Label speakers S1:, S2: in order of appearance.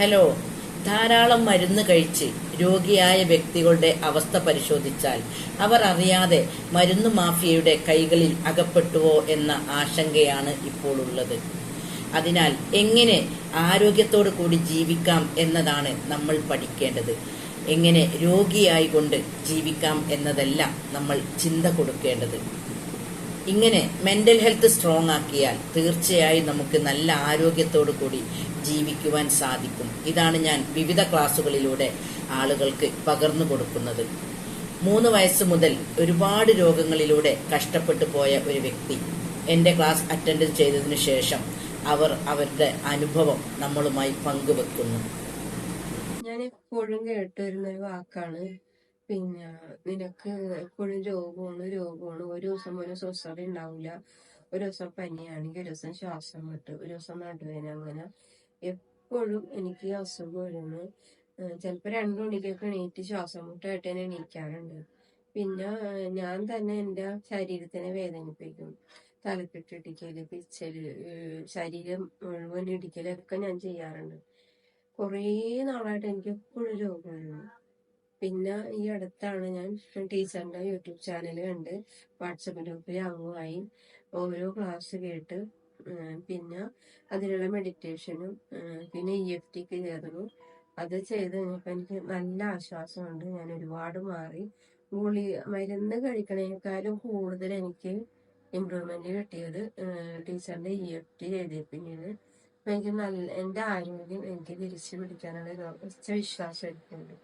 S1: Hello. ധാരാളം മരുന്ന് കഴിച്ച് രോഗിയായ വ്യക്തികളുടെ അവസ്ഥ പരിശോധിച്ചാൽ അവർ അറിയാതെ മരുന്ന് മാഫിയയുടെ കൈകളിൽ അകപ്പെട്ടുവോ എന്ന ആശങ്കയാണ് ഇപ്പോൾ ഉള്ളത്. അതിനാൽ എങ്ങനെ ആരോഗ്യത്തോടു കൂടി ജീവിക്കാം എന്നതാണ് നമ്മൾ പഠിക്കേണ്ടത്. എങ്ങനെ രോഗിയായിക്കൊണ്ട് ജീവിക്കാം എന്നതല്ല നമ്മൾ ചിന്ത കൊടുക്കേണ്ടത്. ഇങ്ങനെ മെന്റൽ ഹെൽത്ത് സ്ട്രോങ് ആക്കിയാൽ തീർച്ചയായും നമുക്ക് നല്ല ആരോഗ്യത്തോടു കൂടി ജീവിക്കുവാൻ സാധിക്കും. ഇതാണ് ഞാൻ വിവിധ ക്ലാസ്സുകളിലൂടെ ആളുകൾക്ക് പകർന്നു കൊടുക്കുന്നത്. 3 വയസ്സ് മുതൽ ഒരുപാട് രോഗങ്ങളിലൂടെ കഷ്ടപ്പെട്ടു പോയ ഒരു വ്യക്തി എൻ്റെ ക്ലാസ് അറ്റൻഡ് ചെയ്തതിനു ശേഷം അവർ അവരുടെ അനുഭവം നമ്മളുമായി പങ്കുവെക്കുന്നു.
S2: ഞാൻ എപ്പോഴും കേട്ടുവരുന്ന ഒരു വാക്കാണ്, പിന്നെ നിനക്ക് എപ്പോഴും രോഗമാണ്. ഒരു ദിവസം ഒരു സ്വസ്ഥത ഉണ്ടാവില്ല, ഒരു ദിവസം പനിയാണെങ്കിൽ ഒരു ദിവസം ശ്വാസം മുട്ട്, ഒരു ദിവസം നടുവേന. അങ്ങനെ എപ്പോഴും എനിക്ക് അസുഖം വരുന്നു. ചിലപ്പോൾ 2 മണിക്കൊക്കെ എണീറ്റ് ശ്വാസം മുട്ടായിട്ട് തന്നെ എണീക്കാറുണ്ട്. പിന്നെ ഞാൻ തന്നെ എൻ്റെ ശരീരത്തിനെ വേദനിപ്പിക്കും. തലക്കെട്ടിടിക്കല്, പിച്ചല്, ശരീരം മുഴുവൻ ഇടിക്കലൊക്കെ ഞാൻ ചെയ്യാറുണ്ട്. കുറേ നാളായിട്ട് എനിക്ക് എപ്പോഴും രോഗമാണ്. പിന്നെ ഈ അടുത്താണ് ഞാൻ ടീച്ചറിന്റെ യൂട്യൂബ് ചാനൽ കണ്ട് വാട്സപ്പ് ഗ്രൂപ്പിൽ അംഗമായി ഓരോ ക്ലാസ് കേട്ട്, പിന്നെ അതിനുള്ള മെഡിറ്റേഷനും പിന്നെ EFT ചേർന്നു. അത് ചെയ്ത് കഴിഞ്ഞപ്പോൾ എനിക്ക് നല്ല ആശ്വാസമുണ്ട്. ഞാൻ ഒരുപാട് മാറി. മരുന്ന് കഴിക്കണേക്കാളും കൂടുതൽ എനിക്ക് ഇമ്പ്രൂവ്മെന്റ് കിട്ടിയത് ടീച്ചറിന്റെ EFT ചെയ്തേ പിന്നീട്. എനിക്ക് എൻ്റെ ആരോഗ്യം എനിക്ക് തിരിച്ചു പിടിക്കാനുള്ള ഒരു ഉറച്ച വിശ്വാസം എനിക്കുണ്ട്.